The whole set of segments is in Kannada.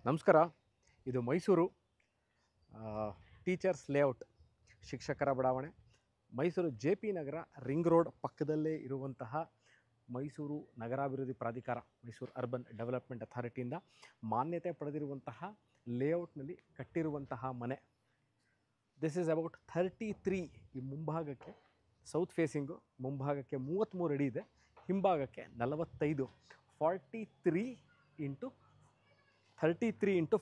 ನಮಸ್ಕಾರ. ಇದು ಮೈಸೂರು ಟೀಚರ್ಸ್ ಲೇಔಟ್, ಶಿಕ್ಷಕರ ಬಡಾವಣೆ, Mysuru JP Nagar ring road ಪಕ್ಕದಲ್ಲೇ ಇರುವಂತಹ ಮೈಸೂರು ನಗರಾಭಿವೃದ್ಧಿ ಪ್ರಾಧಿಕಾರ, ಮೈಸೂರು ಅರ್ಬನ್ ಡೆವಲಪ್ಮೆಂಟ್ ಅಥಾರಿಟಿಯಿಂದ ಮಾನ್ಯತೆ ಪಡೆದಿರುವಂತಹ ಲೇಔಟ್ನಲ್ಲಿ ಕಟ್ಟಿರುವಂತಹ ಮನೆ. This is about 33. ಈ ಮುಂಭಾಗಕ್ಕೆ ಸೌತ್ ಫೇಸಿಂಗು, ಮುಂಭಾಗಕ್ಕೆ 33 ಅಡಿ ಇದೆ, ಹಿಂಭಾಗಕ್ಕೆ 45. 43 ಇಂಟು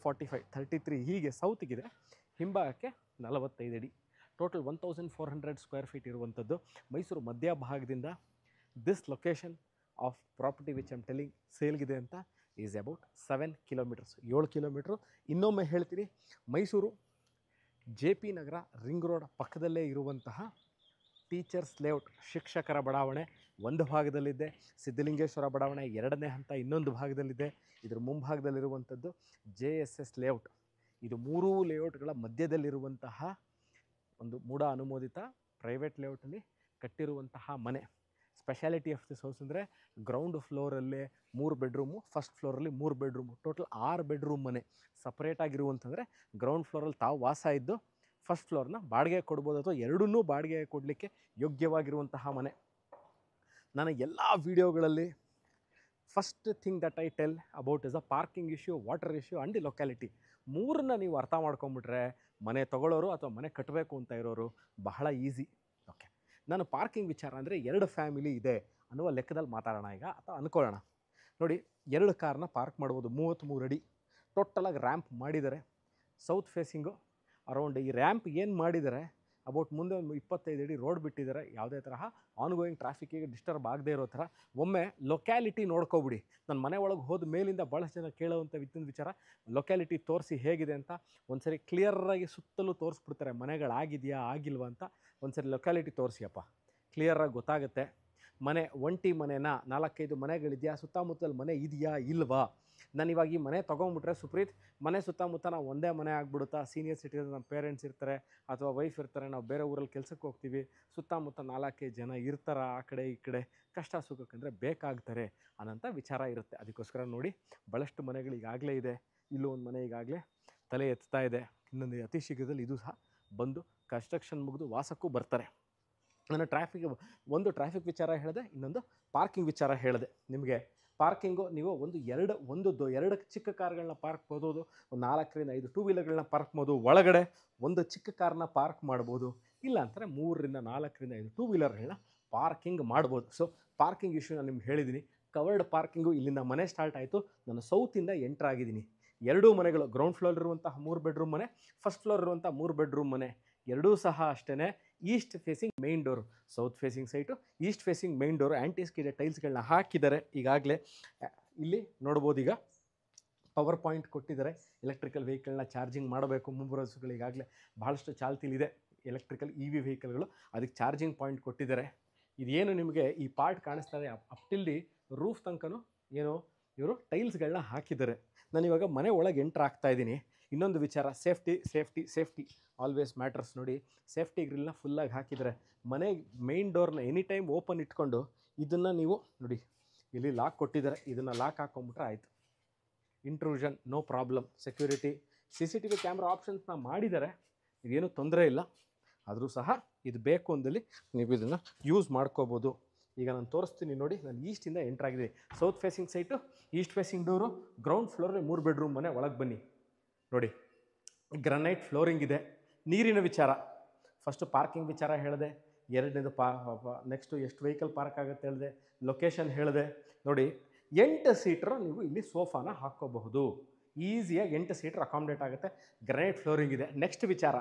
45 33 ಹೀಗೆ ಸೌತಿಗಿದೆ, ಹಿಂಭಾಗಕ್ಕೆ 45 ಅಡಿ. ಟೋಟಲ್ 1400 ಸ್ಕ್ವೇರ್ ಫೀಟ್ ಇರುವಂಥದ್ದು. ಮೈಸೂರು ಮಧ್ಯಭಾಗದಿಂದ this location of property which I'm telling ಸೇಲ್ಗಿದೆ ಅಂತ ಈಸ್ ಅಬೌಟ್ 7 ಕಿಲೋಮೀಟರ್ಸ್, 7 ಕಿಲೋಮೀಟ್ರು. ಇನ್ನೊಮ್ಮೆ ಹೇಳ್ತೀನಿ, Mysuru JP Nagar ring road ಪಕ್ಕದಲ್ಲೇ ಇರುವಂತಹ ಟೀಚರ್ಸ್ ಲೇಔಟ್, ಶಿಕ್ಷಕರ ಬಡಾವಣೆ ಒಂದು ಭಾಗದಲ್ಲಿದೆ, ಸಿದ್ಧಲಿಂಗೇಶ್ವರ ಬಡಾವಣೆ ಎರಡನೇ ಹಂತ ಇನ್ನೊಂದು ಭಾಗದಲ್ಲಿದೆ. ಇದರ ಮುಂಭಾಗದಲ್ಲಿರುವಂಥದ್ದು JSS ಲೇಔಟ್. ಇದು ಮೂರೂ ಲೇಔಟ್ಗಳ ಮಧ್ಯದಲ್ಲಿರುವಂತಹ ಒಂದು ಮೂಢ ಅನುಮೋದಿತ ಪ್ರೈವೇಟ್ ಲೇಔಟಲ್ಲಿ ಕಟ್ಟಿರುವಂತಹ ಮನೆ. ಸ್ಪೆಷಾಲಿಟಿ ಆಫ್ ದಿಸ್ ಹೌಸ್ ಅಂದರೆ ಗ್ರೌಂಡ್ ಫ್ಲೋರಲ್ಲೇ 3 ಬೆಡ್ರೂಮು, ಫಸ್ಟ್ ಫ್ಲೋರಲ್ಲಿ 3 ಬೆಡ್ರೂಮು, ಟೋಟಲ್ 6 ಬೆಡ್ರೂಮ್ ಮನೆ. ಸಪ್ರೇಟಾಗಿರುವಂತಂದರೆ ಗ್ರೌಂಡ್ ಫ್ಲೋರಲ್ಲಿ ತಾವು ವಾಸ ಇದ್ದು ಫಸ್ಟ್ ಫ್ಲೋರ್ನ ಬಾಡಿಗೆ ಕೊಡ್ಬೋದು, ಅಥವಾ ಎರಡನ್ನೂ ಬಾಡಿಗೆ ಕೊಡಲಿಕ್ಕೆ ಯೋಗ್ಯವಾಗಿರುವಂತಹ ಮನೆ. ನಾನು ಎಲ್ಲ ವೀಡಿಯೋಗಳಲ್ಲಿ first thing that I tell about is a parking issue, water issue and the locality. ಮೂರನ್ನ ನೀವು ಅರ್ಥ ಮಾಡ್ಕೊಂಬಿಟ್ರೆ ಮನೆ ತೊಗೊಳ್ಳೋರು ಅಥವಾ ಮನೆ ಕಟ್ಟಬೇಕು ಅಂತ ಇರೋರು ಬಹಳ ಈಸಿ. ಓಕೆ, ನಾನು ಪಾರ್ಕಿಂಗ್ ವಿಚಾರ ಅಂದರೆ 2 ಫ್ಯಾಮಿಲಿ ಇದೆ ಅನ್ನುವ ಲೆಕ್ಕದಲ್ಲಿ ಮಾತಾಡೋಣ ಈಗ, ಅಥವಾ ಅಂದ್ಕೊಳ್ಳೋಣ. ನೋಡಿ, 2 ಕಾರ್ನ ಪಾರ್ಕ್ ಮಾಡ್ಬೋದು, 33 ಅಡಿ. ಟೋಟಲಾಗಿ ರ್ಯಾಂಪ್ ಮಾಡಿದ್ದಾರೆ. ಸೌತ್ ಫೇಸಿಂಗು ಅರೌಂಡ್ ಈ ರ್ಯಾಂಪ್ ಏನು ಮಾಡಿದ್ದಾರೆ, ಅಬೌಟ್ ಮುಂದೆ ಒಂದು 25 ಅಡಿ ರೋಡ್ ಬಿಟ್ಟಿದ್ದಾರೆ. ಯಾವುದೇ ತರಹ ಆನ್ಗೋಯಿಂಗ್ ಟ್ರಾಫಿಕ್ಕಿಗೆ ಡಿಸ್ಟರ್ಬ್ ಆಗದೇ ಇರೋ ಥರ. ಒಮ್ಮೆ ಲೊಕ್ಯಾಲಿಟಿ ನೋಡ್ಕೊಬಿಡಿ. ನನ್ನ ಮನೆ ಒಳಗೆ ಹೋದ ಮೇಲಿಂದ ಭಾಳಷ್ಟು ಜನ ಕೇಳೋವಂಥ ವಿಚಾರ, ಲೊಕ್ಯಾಲಿಟಿ ತೋರಿಸಿ ಹೇಗಿದೆ ಅಂತ. ಒಂದು ಸರಿ ಕ್ಲಿಯರಾಗಿ ಸುತ್ತಲೂ ತೋರಿಸ್ಬಿಡ್ತಾರೆ, ಮನೆಗಳಾಗಿದೆಯಾ ಆಗಿಲ್ವಾ ಅಂತ. ಒಂದು ಸರಿ ಲೊಕ್ಯಾಲಿಟಿ ತೋರಿಸಿಯಪ್ಪ, ಕ್ಲಿಯರಾಗಿ ಗೊತ್ತಾಗುತ್ತೆ. ಮನೆ ಒಂಟಿ ಮನೆನಾ, 4-5 ಮನೆಗಳಿದೆಯಾ, ಸುತ್ತಮುತ್ತಲು ಮನೆ ಇದೆಯಾ ಇಲ್ವಾ. ನಾನು ಇವಾಗ ಈ ಮನೆ ತೊಗೊಂಬಿಟ್ರೆ ಸುಪ್ರೀತ್, ಮನೆ ಸುತ್ತಮುತ್ತ ನಾವು ಒಂದೇ ಮನೆ ಆಗ್ಬಿಡುತ್ತಾ? ಸೀನಿಯರ್ ಸಿಟಿಸನ್, ನಮ್ಮ ಪೇರೆಂಟ್ಸ್ ಇರ್ತಾರೆ ಅಥವಾ ವೈಫ್ ಇರ್ತಾರೆ, ನಾವು ಬೇರೆ ಊರಲ್ಲಿ ಕೆಲಸಕ್ಕೆ ಹೋಗ್ತೀವಿ, ಸುತ್ತಮುತ್ತ 4-5 ಜನ ಇರ್ತಾರೆ, ಆ ಕಡೆ ಈ ಕಡೆ ಕಷ್ಟ ಸುಖಕ್ಕಂದರೆ ಬೇಕಾಗ್ತಾರೆ ಅನ್ನೋಂಥ ವಿಚಾರ ಇರುತ್ತೆ. ಅದಕ್ಕೋಸ್ಕರ ನೋಡಿ, ಭಾಳಷ್ಟು ಮನೆಗಳು ಈಗಾಗಲೇ ಇದೆ. ಇಲ್ಲೂ ಒಂದು ಮನೆ ಈಗಾಗಲೇ ತಲೆ ಎತ್ತಾ ಇದೆ. ಇನ್ನೊಂದು ಅತಿ ಶೀಘ್ರದಲ್ಲಿ ಇದು ಸಹ ಬಂದು ಕನ್ಸ್ಟ್ರಕ್ಷನ್ ಮುಗಿದು ವಾಸಕ್ಕೂ ಬರ್ತಾರೆ. ನಾನು ಒಂದು ಟ್ರಾಫಿಕ್ ವಿಚಾರ ಹೇಳಿದೆ, ಇನ್ನೊಂದು ಪಾರ್ಕಿಂಗ್ ವಿಚಾರ ಹೇಳಿದೆ. ನಿಮಗೆ ಪಾರ್ಕಿಂಗು ನೀವು ಎರಡು ಚಿಕ್ಕ ಕಾರ್ಗಳನ್ನ ಪಾರ್ಕ್ ಮಾಡ್ಬೋದು, ಒಂದು 4ರಿಂದ 5 ಟೂ ವೀಲರ್ಗಳನ್ನ ಪಾರ್ಕ್ ಮಾಡ್ಬೋದು, ಒಳಗಡೆ ಒಂದು ಚಿಕ್ಕ ಕಾರ್ನ ಪಾರ್ಕ್ ಮಾಡ್ಬೋದು, ಇಲ್ಲ ಅಂತಾರೆ 3ರಿಂದ 4ರಿಂದ 5 ಟೂ ವೀಲರ್ಗಳನ್ನ ಪಾರ್ಕಿಂಗ್ ಮಾಡ್ಬೋದು. ಸೊ ಪಾರ್ಕಿಂಗ್ ಇಶ್ಯೂ ನಾನು ನಿಮ್ಗೆ ಹೇಳಿದ್ದೀನಿ. ಕವರ್ಡ್ ಪಾರ್ಕಿಂಗು ಇಲ್ಲಿಂದ ಮನೆ ಸ್ಟಾರ್ಟ್ ಆಯಿತು. ನಾನು ಸೌತಿಂದ ಎಂಟರ್ ಆಗಿದ್ದೀನಿ. 2 ಮನೆಗಳು, ಗ್ರೌಂಡ್ ಫ್ಲೋರ್ ಇರುವಂತಹ 3 ಬೆಡ್ರೂಮ್ ಮನೆ, ಫಸ್ಟ್ ಫ್ಲೋರ್ ಇರುವಂಥ 3 ಬೆಡ್ರೂಮ್ ಮನೆ, ಎರಡೂ ಸಹ ಅಷ್ಟೇ east facing main door. South facing site, east facing main door. ಆ್ಯಂಟಿಸ್ಕಿಡೆ ಟೈಲ್ಸ್ಗಳನ್ನ ಹಾಕಿದ್ದಾರೆ. ಈಗಾಗಲೇ ಇಲ್ಲಿ ನೋಡ್ಬೋದು, ಈಗ ಪವರ್ ಪಾಯಿಂಟ್ ಕೊಟ್ಟಿದ್ದಾರೆ. ಎಲೆಕ್ಟ್ರಿಕಲ್ ವೆಹಿಕಲ್ನ ಚಾರ್ಜಿಂಗ್ ಮಾಡಬೇಕು, ಮುಂಬರೋಸುಗಳು ಈಗಾಗಲೇ ಭಾಳಷ್ಟು ಚಾಲ್ತಿಲಿದೆ ಎಲೆಕ್ಟ್ರಿಕಲ್ EV ವೆಹಿಕಲ್ಗಳು, ಅದಕ್ಕೆ ಚಾರ್ಜಿಂಗ್ ಪಾಯಿಂಟ್ ಕೊಟ್ಟಿದ್ದಾರೆ. ಇದೇನು ನಿಮಗೆ ಈ ಪಾರ್ಟ್ ಕಾಣಿಸ್ತಾ ಇದೆ, ಅಪ್ ಟಿಲ್ ದಿ ರೂಫ್ ತನಕನೂ ಏನೋ ಇವರು ಟೈಲ್ಸ್ಗಳನ್ನ ಹಾಕಿದ್ದಾರೆ. ನಾನಿವಾಗ ಮನೆ ಒಳಗೆ ಎಂಟ್ರ್ ಆಗ್ತಾ ಇದ್ದೀನಿ. ಇನ್ನೊಂದು ವಿಚಾರ, ಸೇಫ್ಟಿ ಆಲ್ವೇಸ್ ಮ್ಯಾಟರ್ಸ್. ನೋಡಿ, ಸೇಫ್ಟಿ ಗ್ರಿಲ್ನ ಫುಲ್ಲಾಗಿ ಹಾಕಿದರೆ ಮನೆ ಮೇನ್ ಡೋರ್ನ ಎನಿ ಟೈಮ್ ಓಪನ್ ಇಟ್ಕೊಂಡು ಇದನ್ನು ನೀವು ನೋಡಿ, ಇಲ್ಲಿ ಲಾಕ್ ಕೊಟ್ಟಿದ್ದಾರೆ, ಇದನ್ನು ಲಾಕ್ ಹಾಕ್ಕೊಂಬಿಟ್ರೆ ಆಯಿತು. Intrusion no problem. Security CCTV camera ಆಪ್ಷನ್ಸ್ನ ಮಾಡಿದ್ದಾರೆ, ಇದೇನು ತೊಂದರೆ ಇಲ್ಲ. ಆದರೂ ಸಹ ಇದು ಬೇಕು ಅಂದಲ್ಲಿ ನೀವು ಇದನ್ನು ಯೂಸ್ ಮಾಡ್ಕೋಬೋದು. ಈಗ ನಾನು ತೋರಿಸ್ತೀನಿ ನೋಡಿ. ನಾನು ಈಸ್ಟಿಂದ ಎಂಟ್ರ್ ಆಗಿದ್ದೀನಿ. South facing site, east facing door, ground ಫ್ಲೋರಲ್ಲಿ 3 ಬೆಡ್ರೂಮ್ ಮನೆ. ಒಳಗೆ ಬನ್ನಿ ನೋಡಿ, ಗ್ರನೈಟ್ ಫ್ಲೋರಿಂಗ್ ಇದೆ. ನೀರಿನ ವಿಚಾರ, ಫಸ್ಟು ಪಾರ್ಕಿಂಗ್ ವಿಚಾರ ಹೇಳಿದೆ, ಎರಡನೇದು ನೆಕ್ಸ್ಟು ಎಷ್ಟು ವೆಹಿಕಲ್ ಪಾರ್ಕ್ ಆಗುತ್ತೆ ಹೇಳಿದೆ, ಲೊಕೇಶನ್ ಹೇಳಿದೆ. ನೋಡಿ, 8 ಸೀಟ್ರು ನೀವು ಇಲ್ಲಿ ಸೋಫಾನ ಹಾಕ್ಕೋಬಹುದು. ಈಸಿಯಾಗಿ 8 ಸೀಟ್ರ್ ಅಕಾಮಿಡೇಟ್ ಆಗುತ್ತೆ. ಗ್ರನೈಟ್ ಫ್ಲೋರಿಂಗ್ ಇದೆ. ನೆಕ್ಸ್ಟ್ ವಿಚಾರ,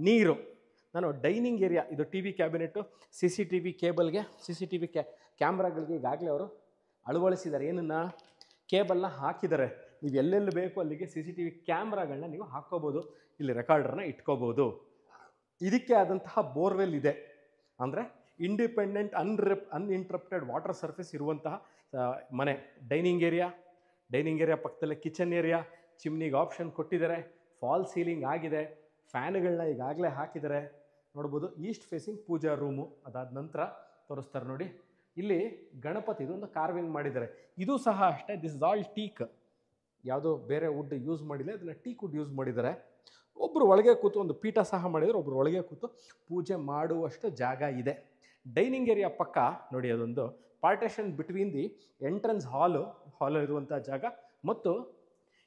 ನೀರು. ನಾನು ಡೈನಿಂಗ್ ಏರಿಯಾ, ಇದು TV ಕ್ಯಾಬಿನೆಟ್ಟು, CCTV ಕೇಬಲ್ಗೆ, CCTV ಕ್ಯಾಮ್ರಾಗಳಿಗೆ ಈಗಾಗಲೇ ಅವರು ಅಳವಡಿಸಿದ್ದಾರೆ. ಏನನ್ನು, ಕೇಬಲ್ನ ಹಾಕಿದ್ದಾರೆ. ನೀವು ಎಲ್ಲೆಲ್ಲಿ ಬೇಕು ಅಲ್ಲಿಗೆ CCTV ಕ್ಯಾಮ್ರಾಗಳನ್ನ ನೀವು ಹಾಕ್ಕೋಬೋದು, ಇಲ್ಲಿ ರೆಕಾರ್ಡರ್ನ ಇಟ್ಕೋಬೋದು. ಇದಕ್ಕೆ ಆದಂತಹ ಬೋರ್ವೆಲ್ ಇದೆ. ಅಂದರೆ ಇಂಡಿಪೆಂಡೆಂಟ್ ಅನ್ಇಂಟ್ರಪ್ಟೆಡ್ ವಾಟರ್ ಸರ್ಫೇಸ್ ಇರುವಂತಹ ಮನೆ. ಡೈನಿಂಗ್ ಏರಿಯಾ ಪಕ್ಕದಲ್ಲೇ ಕಿಚನ್ ಏರಿಯಾ, ಚಿಮ್ನಿಗೆ ಆಪ್ಷನ್ ಕೊಟ್ಟಿದ್ದಾರೆ, ಫಾಲ್ ಸೀಲಿಂಗ್ ಆಗಿದೆ, ಫ್ಯಾನ್ಗಳನ್ನ ಈಗಾಗಲೇ ಹಾಕಿದ್ದಾರೆ. ನೋಡ್ಬೋದು, ಈಸ್ಟ್ ಫೇಸಿಂಗ್ ಪೂಜಾ ರೂಮು. ಅದಾದ ನಂತರ ತೋರಿಸ್ತಾರೆ ನೋಡಿ, ಇಲ್ಲಿ ಗಣಪತಿದು ಒಂದು ಕಾರ್ವಿಂಗ್ ಮಾಡಿದ್ದಾರೆ. ಇದು ಸಹ ಅಷ್ಟೇ, ದಿಸ್ ಇಸ್ ಆಲ್ ಟೀಕ್. ಯಾವುದೋ ಬೇರೆ ವುಡ್ ಯೂಸ್ ಮಾಡಿಲ್ಲ, ಅದನ್ನು ಟೀಕ್ ವುಡ್ ಯೂಸ್ ಮಾಡಿದ್ದಾರೆ. ಒಬ್ಬರು ಒಳಗೆ ಕೂತು ಒಂದು ಪೀಠ ಸಹ ಮಾಡಿದರೆ, ಒಬ್ಬರು ಒಳಗೆ ಕೂತು ಪೂಜೆ ಮಾಡುವಷ್ಟು ಜಾಗ ಇದೆ. ಡೈನಿಂಗ್ ಏರಿಯಾ ಪಕ್ಕ ನೋಡಿ, ಅದೊಂದು ಪಾರ್ಟೇಷನ್ ಬಿಟ್ವೀನ್ ದಿ ಎಂಟ್ರೆನ್ಸ್ ಹಾಲ್ ಇರುವಂಥ ಜಾಗ ಮತ್ತು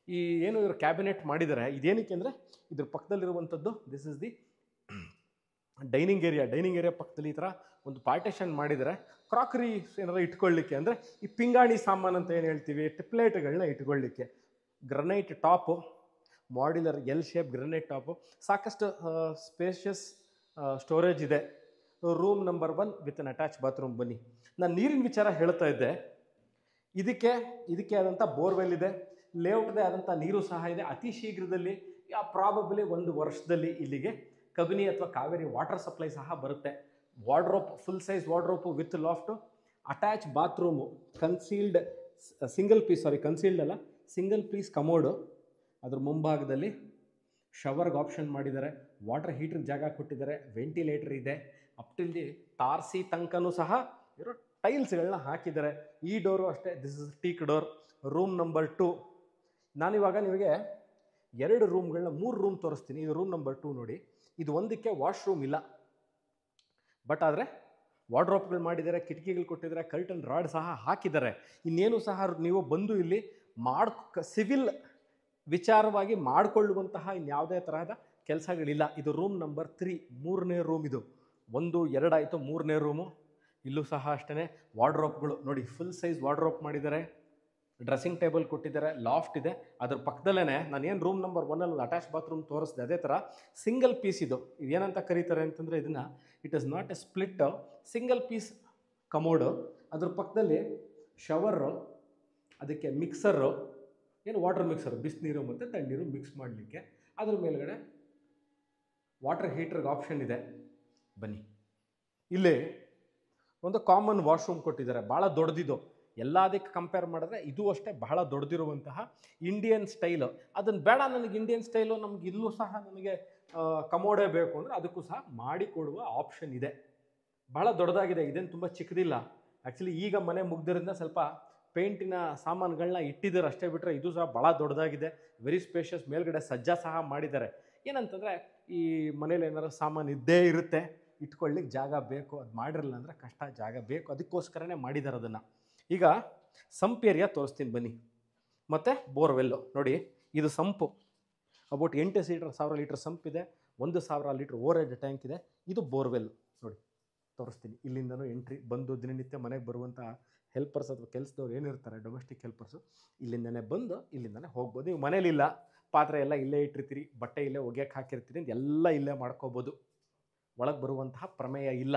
ಈ ಏನು ಇವರು ಕ್ಯಾಬಿನೆಟ್ ಮಾಡಿದ್ದಾರೆ, ಇದೇನಕ್ಕೆ ಅಂದರೆ ಇದ್ರ ಪಕ್ಕದಲ್ಲಿರುವಂಥದ್ದು this is the dining area ಪಕ್ಕದಲ್ಲಿ ಈ ಥರ ಒಂದು ಪಾರ್ಟೇಷನ್ ಮಾಡಿದರೆ ಕ್ರಾಕರಿ ಏನಾರು ಇಟ್ಕೊಳ್ಳಿಕ್ಕೆ, ಅಂದರೆ ಈ ಪಿಂಗಾಣಿ ಸಾಮಾನು ಅಂತ ಏನು ಹೇಳ್ತೀವಿ, ಪ್ಲೇಟ್ಗಳನ್ನ ಇಟ್ಕೊಳ್ಳಿಕ್ಕೆ. Granite top, modular L shape granite top, ಸಾಕಷ್ಟು ಸ್ಪೇಷಿಯಸ್ ಸ್ಟೋರೇಜ್ ಇದೆ. Room number 1 with an attach bathroom. ಬನ್ನಿ, ನಾನು ನೀರಿನ ವಿಚಾರ ಹೇಳ್ತಾ ಇದ್ದೆ. ಇದಕ್ಕೆ ಆದಂಥ ಬೋರ್ವೆಲ್ ಇದೆ, ಲೇಔಟ್ದೇ ಆದಂಥ ನೀರು ಸಹ ಇದೆ. ಅತಿ ಶೀಘ್ರದಲ್ಲಿ ಪ್ರಾಬಬ್ಲಿ 1 ವರ್ಷದಲ್ಲಿ ಇಲ್ಲಿಗೆ ಕಬಿನಿ ಅಥವಾ ಕಾವೇರಿ ವಾಟರ್ ಸಪ್ಲೈ ಸಹ ಬರುತ್ತೆ. Wardrobe, full size wardrobe with loft, attach bathroom, single piece commode. ಅದ್ರ ಮುಂಭಾಗದಲ್ಲಿ ಶವರ್ಗೆ ಆಪ್ಷನ್ ಮಾಡಿದ್ದಾರೆ, ವಾಟರ್ ಹೀಟ್ರಿಗೆ ಜಾಗ ಕೊಟ್ಟಿದ್ದಾರೆ, ವೆಂಟಿಲೇಟರ್ ಇದೆ. ಅಪ್ ಟಿಲ್ ದಿ ತಾರಸಿ ತನಕನೂ ಸಹ ಇರೋ ಟೈಲ್ಸ್ಗಳನ್ನ ಹಾಕಿದ್ದಾರೆ. ಈ ಡೋರು ಅಷ್ಟೇ, this is teak door. Room number 2. ನಾನಿವಾಗ ನಿಮಗೆ 2 ರೂಮ್ಗಳನ್ನ 3 ರೂಮ್ ತೋರಿಸ್ತೀನಿ. ಇದು ರೂಮ್ ನಂಬರ್ 2 ನೋಡಿ. ಇದು ಒಂದಕ್ಕೆ ವಾಶ್ರೂಮ್ ಇಲ್ಲ, ಬಟ್ ಆದರೆ ವಾರ್ಡ್ರೋಪ್ಗಳು ಮಾಡಿದ್ದಾರೆ, ಕಿಟಕಿಗಳು ಕೊಟ್ಟಿದ್ದಾರೆ, ಕರ್ಟನ್ ರಾಡ್ ಸಹ ಹಾಕಿದ್ದಾರೆ. ಇನ್ನೇನು ಸಹ ನೀವು ಬಂದು ಇಲ್ಲಿ ಸಿವಿಲ್ ವಿಚಾರವಾಗಿ ಮಾಡಿಕೊಳ್ಳುವಂತಹ ಇನ್ಯಾವುದೇ ತರಹದ ಕೆಲಸಗಳಿಲ್ಲ. ಇದು ರೂಮ್ ನಂಬರ್ 3, 3ನೇ ರೂಮ್. ಇದು 1, 2 ಆಯಿತು, 3ನೇ ರೂಮು. ಇಲ್ಲೂ ಸಹ ಅಷ್ಟೇ ವಾರ್ಡ್ರೋಪ್ಗಳು ನೋಡಿ, ಫುಲ್ ಸೈಜ್ ವಾರ್ಡ್ರೋಪ್ ಮಾಡಿದ್ದಾರೆ, ಡ್ರೆಸ್ಸಿಂಗ್ ಟೇಬಲ್ ಕೊಟ್ಟಿದ್ದಾರೆ, ಲಾಫ್ಟ್ ಇದೆ. ಅದ್ರ ಪಕ್ಕದಲ್ಲೇ ನಾನೇನು ರೂಮ್ ನಂಬರ್ 1 ಅಟ್ಯಾಚ್ ಬಾತ್ರೂಮ್ ತೋರಿಸಿದೆ, ಅದೇ ಥರ ಸಿಂಗಲ್ ಪೀಸ್ ಇದು ಏನಂತ ಕರೀತಾರೆ ಅಂತಂದರೆ, ಇದನ್ನು it is not a split, single piece commode. ಅದ್ರ ಪಕ್ಕದಲ್ಲಿ ಶವರು, ಅದಕ್ಕೆ ಮಿಕ್ಸರು, ಏನು ವಾಟರ್ ಮಿಕ್ಸರು, ಬಿಸಿನೀರು ಮತ್ತು ತಣ್ಣೀರು ಮಿಕ್ಸ್ ಮಾಡಲಿಕ್ಕೆ. ಅದ್ರ ಮೇಲ್ಗಡೆ ವಾಟರ್ ಹೀಟ್ರಿಗೆ ಆಪ್ಷನ್ ಇದೆ. ಬನ್ನಿ, ಇಲ್ಲಿ ಒಂದು ಕಾಮನ್ ವಾಶ್ರೂಮ್ ಕೊಟ್ಟಿದ್ದಾರೆ, ಭಾಳ ದೊಡ್ಡದಿದು. ಎಲ್ಲದಕ್ಕೆ ಕಂಪೇರ್ ಮಾಡಿದ್ರೆ ಇದು ಅಷ್ಟೇ ಬಹಳ ದೊಡ್ಡದಿರುವಂತಹ ಇಂಡಿಯನ್ ಸ್ಟೈಲು. ಅದನ್ನು ಬೇಡ ನನಗೆ ಇಂಡಿಯನ್ ಸ್ಟೈಲು, ನಮ್ಗೆ ಇಲ್ಲೂ ಸಹ ನನಗೆ ಕಮೋಡೇ ಬೇಕು ಅಂದರೆ ಅದಕ್ಕೂ ಸಹ ಮಾಡಿಕೊಡುವ ಆಪ್ಷನ್ ಇದೆ. ಭಾಳ ದೊಡ್ಡದಾಗಿದೆ, ಇದೇನು ತುಂಬ ಚಿಕ್ಕದಿಲ್ಲ. ಆ್ಯಕ್ಚುಲಿ ಈಗ ಮನೆ ಮುಗ್ದಿರೋದ್ರಿಂದ ಸ್ವಲ್ಪ ಪೇಂಟಿನ ಸಾಮಾನುಗಳನ್ನ ಇಟ್ಟಿದ್ದಾರೆ ಅಷ್ಟೇ, ಬಿಟ್ಟರೆ ಇದು ಸಹ ಭಾಳ ದೊಡ್ಡದಾಗಿದೆ, ವೆರಿ ಸ್ಪೇಷಿಯಸ್. ಮೇಲ್ಗಡೆ ಸಜ್ಜಾ ಸಹ ಮಾಡಿದ್ದಾರೆ. ಏನಂತಂದರೆ ಈ ಮನೇಲಿ ಏನಾದ್ರು ಸಾಮಾನು ಇದ್ದೇ ಇರುತ್ತೆ, ಇಟ್ಕೊಳ್ಳಿಕ್ಕೆ ಜಾಗ ಬೇಕು, ಅದು ಮಾಡಿರಲಿಲ್ಲ ಅಂದರೆ ಕಷ್ಟ, ಜಾಗ ಬೇಕು, ಅದಕ್ಕೋಸ್ಕರನೇ ಮಾಡಿದ್ದಾರೆ ಅದನ್ನು. ಈಗ ಸಂಪ್ ಏರಿಯಾ ತೋರಿಸ್ತೀನಿ ಬನ್ನಿ. ಮತ್ತು ಬೋರ್ವೆಲ್ಲು ನೋಡಿ, ಇದು ಸಂಪು ಅಬೌಟ್ 8,000 ಲೀಟ್ರ್ ಸಂಪ್ ಇದೆ, 1,000 ಲೀಟ್ರ್ ಓವರೇಜ್ ಟ್ಯಾಂಕ್ ಇದೆ. ಇದು ಬೋರ್ವೆಲ್ ನೋಡಿ, ತೋರಿಸ್ತೀನಿ. ಇಲ್ಲಿಂದನೂ ಎಂಟ್ರಿ, ಬಂದು ದಿನನಿತ್ಯ ಮನೆಗೆ ಬರುವಂಥ ಹೆಲ್ಪರ್ಸ್ ಅಥವಾ ಕೆಲಸದವ್ರು ಏನಿರ್ತಾರೆ, ಡೊಮೆಸ್ಟಿಕ್ ಹೆಲ್ಪರ್ಸು, ಇಲ್ಲಿಂದನೇ ಬಂದು ಇಲ್ಲಿಂದನೇ ಹೋಗ್ಬೋದು. ನೀವು ಮನೇಲಿಲ್ಲ, ಪಾತ್ರೆ ಎಲ್ಲ ಇಲ್ಲೇ ಇಟ್ಟಿರ್ತೀರಿ, ಬಟ್ಟೆ ಇಲ್ಲೇ ಒಗೆಯಕ್ಕೆ ಹಾಕಿರ್ತೀರಿ, ಅಂತ ಎಲ್ಲ ಇಲ್ಲೇ ಮಾಡ್ಕೋಬೋದು. ಒಳಗೆ ಬರುವಂತಹ ಪ್ರಮೇಯ ಇಲ್ಲ.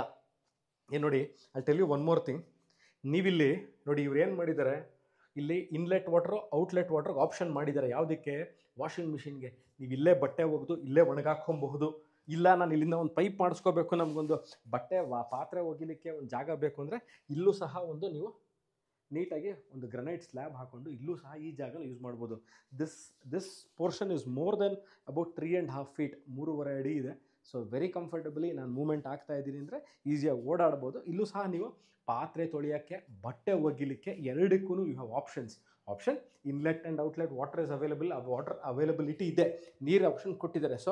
ಏನು ನೋಡಿ, ಅಲ್ಲಿ tell you one more thing. ನೀವಿಲ್ಲಿ ನೋಡಿ, ಇವ್ರು ಏನು ಮಾಡಿದ್ದಾರೆ, ಇಲ್ಲಿ ಇನ್ಲೆಟ್ ವಾಟ್ರು, ಔಟ್ಲೆಟ್ ವಾಟ್ರಿಗೆ ಆಪ್ಷನ್ ಮಾಡಿದ್ದಾರೆ. ಯಾವುದಕ್ಕೆ? ವಾಷಿಂಗ್ ಮಿಷಿನ್ಗೆ. ನೀವು ಇಲ್ಲೇ ಬಟ್ಟೆ ಒಗೆದು ಇಲ್ಲೇ ಒಣಗಾಕ್ಕೊಬಹುದು. ಇಲ್ಲ ನಾನು ಇಲ್ಲಿಂದ ಒಂದು ಪೈಪ್ ಮಾಡಿಸ್ಕೋಬೇಕು, ನಮಗೊಂದು ಬಟ್ಟೆ ಪಾತ್ರೆ ಒಗಿಲಿಕ್ಕೆ ಒಂದು ಜಾಗ ಬೇಕು ಅಂದರೆ ಇಲ್ಲೂ ಸಹ ಒಂದು ನೀವು ನೀಟಾಗಿ ಒಂದು ಗ್ರನೈಟ್ ಸ್ಲ್ಯಾಬ್ ಹಾಕ್ಕೊಂಡು ಇಲ್ಲೂ ಸಹ ಈ ಜಾಗನ ಯೂಸ್ ಮಾಡ್ಬೋದು. This portion is more than about 3.5 feet, 3.5 ಅಡಿ ಇದೆ. ಸೊ ವೆರಿ ಕಂಫರ್ಟಬಲಿ ನಾನು ಮೂವ್ಮೆಂಟ್ ಆಗ್ತಾ ಇದ್ದೀನಿ ಅಂದರೆ ಈಸಿಯಾಗಿ ಓಡಾಡ್ಬೋದು. ಇಲ್ಲೂ ಸಹ ನೀವು ಪಾತ್ರೆ ತೊಳೆಯೋಕ್ಕೆ, ಬಟ್ಟೆ ಒಗಿಲಿಕ್ಕೆ, ಎರಡಕ್ಕೂ you have option inlet and outlet water is available. ಆ ವಾಟರ್ ಅವೈಲಬಿಲಿಟಿ ಇದೆ, ನೀರು ಆಪ್ಷನ್ ಕೊಟ್ಟಿದ್ದಾರೆ. So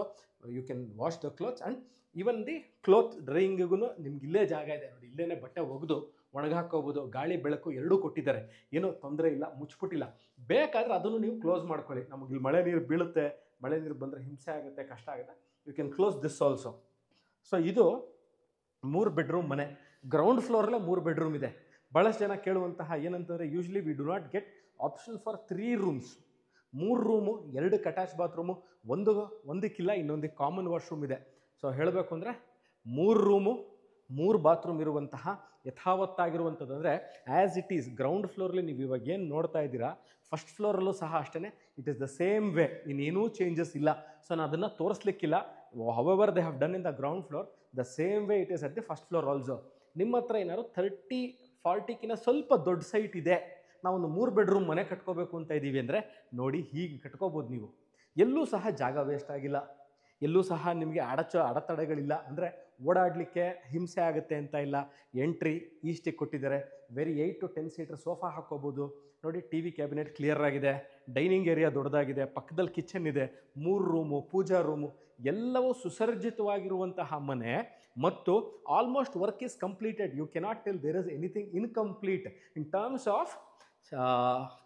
you can wash the clothes and even the cloth ಡ್ರೈಯಿಂಗಿಗೂ ನಿಮ್ಗೆ ಇಲ್ಲೇ ಜಾಗ ಇದೆ ನೋಡಿ. ಇಲ್ಲೇ ಬಟ್ಟೆ ಒಗೆದು ಒಣಗಾಕೋಬೋದು. ಗಾಳಿ ಬೆಳಕು ಎರಡೂ ಕೊಟ್ಟಿದ್ದಾರೆ, ಏನೂ ತೊಂದರೆ ಇಲ್ಲ, ಮುಚ್ಚಿಬಿಟ್ಟಿಲ್ಲ. ಬೇಕಾದರೆ ಅದನ್ನು ನೀವು ಕ್ಲೋಸ್ ಮಾಡ್ಕೊಳ್ಳಿ. ನಮಗೆ ಇಲ್ಲಿ ಮಳೆ ನೀರು ಬೀಳುತ್ತೆ, ಮಳೆ ನೀರು ಬಂದರೆ ಹಿಂಸೆ ಆಗುತ್ತೆ, ಕಷ್ಟ ಆಗುತ್ತೆ, you can close this also. So ಇದು 3 ಬೆಡ್ರೂಮ್ ಮನೆ. ಗ್ರೌಂಡ್ ಫ್ಲೋರಲ್ಲೇ 3 ಬೆಡ್ರೂಮ್ ಇದೆ. ಭಾಳಷ್ಟು ಜನ ಕೇಳುವಂತಹ ಏನಂತಂದರೆ, usually we do not get option for 3 rooms. 3 room, 2 attach bathroom, ಒಂದಕ್ಕಿಲ್ಲ, ಇನ್ನೊಂದಕ್ಕೆ ಕಾಮನ್ ವಾಶ್ರೂಮ್ ಇದೆ. ಸೊ ಹೇಳಬೇಕು ಅಂದರೆ 3 ರೂಮು 3 ಬಾತ್ರೂಮ್ ಇರುವಂತಹ ಯಥಾವತ್ತಾಗಿರುವಂಥದ್ದು. ಅಂದರೆ ಆ್ಯಸ್ ಇಟ್ ಈಸ್ ಗ್ರೌಂಡ್ ಫ್ಲೋರಲ್ಲಿ ನೀವು ಇವಾಗ ಏನು ನೋಡ್ತಾ ಇದ್ದೀರಾ, ಫಸ್ಟ್ ಫ್ಲೋರಲ್ಲೂ ಸಹ ಅಷ್ಟೇ, it is the same way, ಇನ್ನೇನೂ ಚೇಂಜಸ್ ಇಲ್ಲ. ಸೊ ನಾನು ಅದನ್ನು ತೋರಿಸ್ಲಿಕ್ಕಿಲ್ಲ. However they have done in the ground floor, the same way it is at the first floor also. ನಿಮ್ಮ ಹತ್ರ ಏನಾದ್ರು 30-40ಕಿಂತ ಸ್ವಲ್ಪ ದೊಡ್ಡ ಸೈಟ್ ಇದೆ, ನಾವೊಂದು 3 ಬೆಡ್ರೂಮ್ ಮನೆ ಕಟ್ಕೋಬೇಕು ಅಂತ ಇದ್ದೀವಿ ಅಂದರೆ ನೋಡಿ, ಹೀಗೆ ಕಟ್ಕೋಬೋದು ನೀವು. ಎಲ್ಲೂ ಸಹ ಜಾಗ ವೇಸ್ಟ್ ಆಗಿಲ್ಲ, ಎಲ್ಲೂ ಸಹ ನಿಮಗೆ ಅಡೆತಡೆಗಳಿಲ್ಲ. ಅಂದರೆ ಓಡಾಡಲಿಕ್ಕೆ ಹಿಂಸೆ ಆಗುತ್ತೆ ಅಂತ ಇಲ್ಲ. ಎಂಟ್ರಿ ಈಸ್ಟಿಗೆ ಕೊಟ್ಟಿದ್ದಾರೆ. ವೆರಿ 8 to 10 ಸೀಟರ್ ಸೋಫಾ ಹಾಕ್ಕೋಬೋದು ನೋಡಿ. ಟಿ ವಿ ಕ್ಯಾಬಿನೆಟ್ ಕ್ಲಿಯರ್ ಆಗಿದೆ. ಡೈನಿಂಗ್ ಏರಿಯಾ ದೊಡ್ಡದಾಗಿದೆ, ಪಕ್ಕದಲ್ಲಿ ಕಿಚನ್ ಇದೆ, 3 ರೂಮು, ಪೂಜಾ ರೂಮು, ಎಲ್ಲವೂ ಸುಸರ್ಜಿತವಾಗಿರುವಂತಹ ಮನೆ. ಮತ್ತು almost work is completed. You cannot tell there is anything incomplete in terms of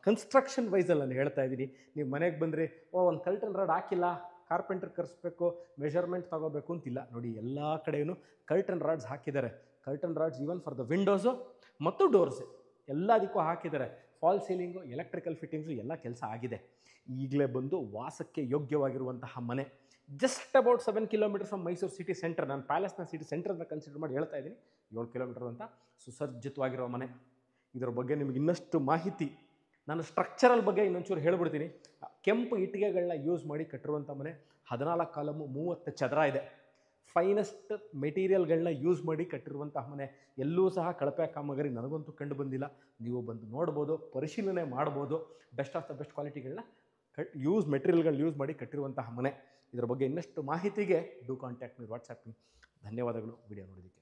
construction ವೈಸಲ್ಲಿ ನಾನು ಹೇಳ್ತಾ ಇದ್ದೀನಿ. ನೀವು ಮನೆಗೆ ಬಂದರೆ ಒಂದು ಕರ್ಟನ್ ರಾಡ್ ಹಾಕಿಲ್ಲ, ಕಾರ್ಪೆಂಟರ್ ಕರೆಸ್ಬೇಕು, ಮೆಷರ್ಮೆಂಟ್ ತೊಗೋಬೇಕು ಅಂತಿಲ್ಲ. ನೋಡಿ, ಎಲ್ಲ ಕಡೆಯೂ ಕರ್ಟನ್ ರಾಡ್ಸ್ ಹಾಕಿದ್ದಾರೆ. Curtain rods even for the windows ಮತ್ತು ಡೋರ್ಸ್ ಎಲ್ಲದಕ್ಕೂ ಹಾಕಿದ್ದಾರೆ. ಫಾಲ್ ಸೀಲಿಂಗು, ಎಲೆಕ್ಟ್ರಿಕಲ್ ಫಿಟ್ಟಿಂಗ್ಸು ಎಲ್ಲ ಕೆಲಸ ಆಗಿದೆ. ಈಗಲೇ ಬಂದು ವಾಸಕ್ಕೆ ಯೋಗ್ಯವಾಗಿರುವಂತಹ ಮನೆ. Just about 7 kilometre from Mysuru city centre. ನಾನು ಪ್ಯಾಲೇಸ್ನ ಸಿಟಿ ಸೆಂಟರ್ನ ಕನ್ಸಿಡರ್ ಮಾಡಿ ಹೇಳ್ತಾ ಇದ್ದೀನಿ. 7 ಕಿಲೋಮೀಟರ್ ಅಂತ ಸುಸರ್ಜಿತವಾಗಿರೋ ಮನೆ. ಇದರ ಬಗ್ಗೆ ನಿಮಗೆ ಇನ್ನಷ್ಟು ಮಾಹಿತಿ, ನಾನು ಸ್ಟ್ರಕ್ಚರಲ್ ಬಗ್ಗೆ ಇನ್ನೊಂಚೂರು ಹೇಳ್ಬಿಡ್ತೀನಿ. ಕೆಂಪು ಇಟ್ಟಿಗೆಗಳನ್ನ ಯೂಸ್ ಮಾಡಿ ಕಟ್ಟಿರುವಂಥ ಮನೆ. 14 ಕಾಲಮು, 30 ಚದರ ಇದೆ. ಫೈನೆಸ್ಟ್ ಮೆಟೀರಿಯಲ್ಗಳನ್ನ ಯೂಸ್ ಮಾಡಿ ಕಟ್ಟಿರುವಂತಹ ಮನೆ. ಎಲ್ಲೂ ಸಹ ಕಳಪೆ ಕಾಮಗಾರಿ ನನಗಂತೂ ಕಂಡು ಬಂದಿಲ್ಲ. ನೀವು ಬಂದು ನೋಡ್ಬೋದು, ಪರಿಶೀಲನೆ ಮಾಡ್ಬೋದು. ಬೆಸ್ಟ್ ಆಫ್ ದ ಬೆಸ್ಟ್ ಕ್ವಾಲಿಟಿಗಳನ್ನ ಮೆಟೀರಿಯಲ್ಗಳು ಯೂಸ್ ಮಾಡಿ ಕಟ್ಟಿರುವಂತಹ ಮನೆ. ಇದರ ಬಗ್ಗೆ ಇನ್ನಷ್ಟು ಮಾಹಿತಿಗೆ ಡೂ ಕಾಂಟ್ಯಾಕ್ಟ್ ಮೀ ವಾಟ್ಸಪ್. ಧನ್ಯವಾದಗಳು ವಿಡಿಯೋ ನೋಡಿದ್ದಕ್ಕೆ.